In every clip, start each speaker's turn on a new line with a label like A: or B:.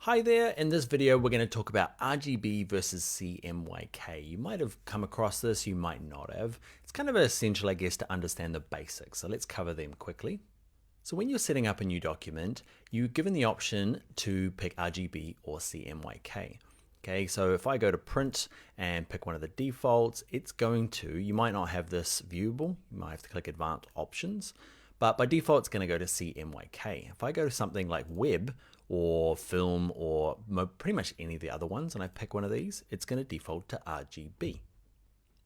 A: Hi there, in this video we're going to talk about RGB versus CMYK. You might have come across this, you might not have. It's kind of essential, I guess, to understand the basics, so let's cover them quickly. So when you're setting up a new document, you're given the option to pick RGB or CMYK. Okay, so if I go to print and pick one of the defaults, it's going to, you might not have this viewable, you might have to click advanced options, but by default it's going to go to CMYK. If I go to something like web or film or pretty much any of the other ones and I pick one of these, it's going to default to RGB.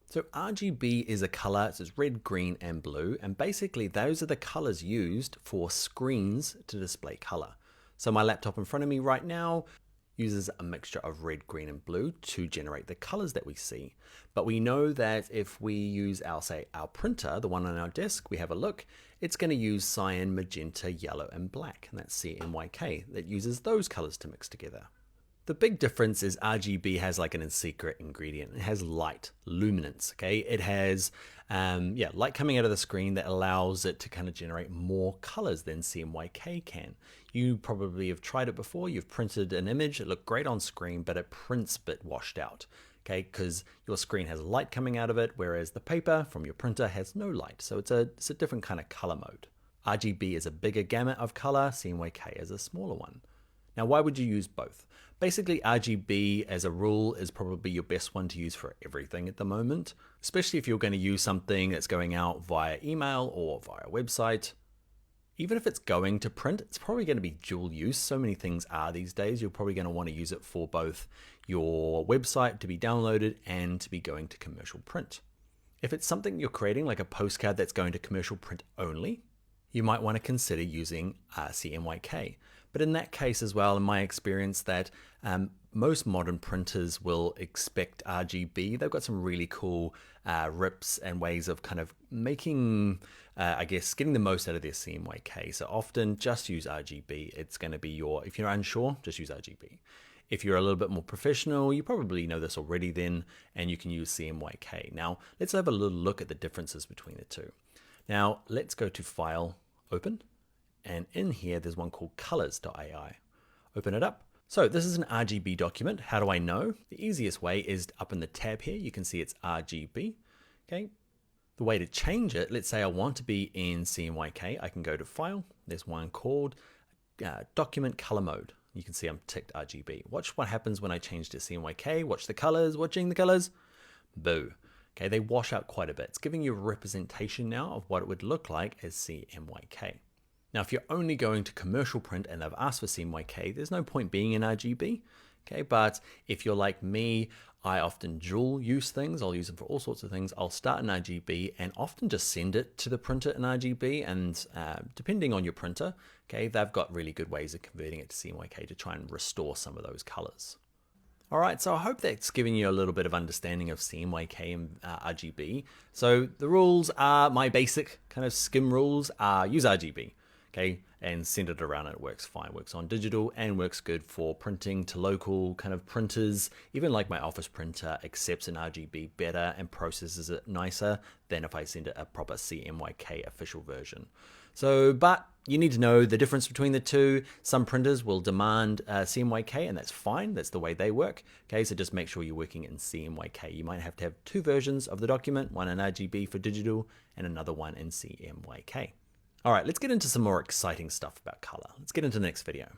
A: So RGB is a color, so it's red, green, and blue, and basically those are the colors used for screens to display color. So my laptop in front of me right now uses a mixture of red, green, and blue to generate the colors that we see. But we know that if we use our printer, the one on our desk, we have a look, it's going to use cyan, magenta, yellow, and black, and that's CMYK, that uses those colors to mix together. The big difference is RGB has like an secret ingredient. It has light, luminance, okay? It has light coming out of the screen that allows it to kind of generate more colors than CMYK can. You probably have tried it before. You've printed an image, it looked great on screen, but it prints a bit washed out, okay? Because your screen has light coming out of it, whereas the paper from your printer has no light. So it's a different kind of color mode. RGB is a bigger gamut of color, CMYK is a smaller one. Now, why would you use both? Basically, RGB as a rule is probably your best one to use for everything at the moment, especially if you're going to use something that's going out via email or via website. Even if it's going to print, it's probably going to be dual use. So many things are these days. You're probably going to want to use it for both your website to be downloaded and to be going to commercial print. If it's something you're creating, like a postcard that's going to commercial print only, you might want to consider using CMYK. But in that case as well, in my experience, that most modern printers will expect RGB. They've got some really cool rips and ways of kind of making, I guess, getting the most out of their CMYK. So often just use RGB. It's going to be if you're unsure, just use RGB. If you're a little bit more professional, you probably know this already then, and you can use CMYK. Now, let's have a little look at the differences between the two. Now, let's go to File, Open, and in here there's one called colors.ai. Open it up. So this is an RGB document. How do I know? The easiest way is up in the tab here. You can see it's RGB. Okay. The way to change it, let's say I want to be in CMYK, I can go to File. There's one called Document Color Mode. You can see I'm ticked RGB. Watch what happens when I change to CMYK. Watch the colors. Watching the colors. Boo. Okay, they wash out quite a bit. It's giving you a representation now of what it would look like as CMYK. Now, if you're only going to commercial print and they've asked for CMYK, there's no point being in RGB. Okay, but if you're like me, I often dual use things. I'll use them for all sorts of things. I'll start in RGB and often just send it to the printer in RGB. And depending on your printer, okay, they've got really good ways of converting it to CMYK to try and restore some of those colors. All right, so I hope that's giving you a little bit of understanding of CMYK and RGB. So the rules are, my basic kind of skim rules are use RGB, okay, and send it around. It works fine, works on digital and works good for printing to local kind of printers. Even like my office printer accepts an RGB better and processes it nicer than if I send it a proper CMYK official version. So, but you need to know the difference between the two. Some printers will demand CMYK, and that's fine. That's the way they work. Okay, so just make sure you're working in CMYK. You might have to have two versions of the document, one in RGB for digital and another one in CMYK. All right, let's get into some more exciting stuff about color. Let's get into the next video.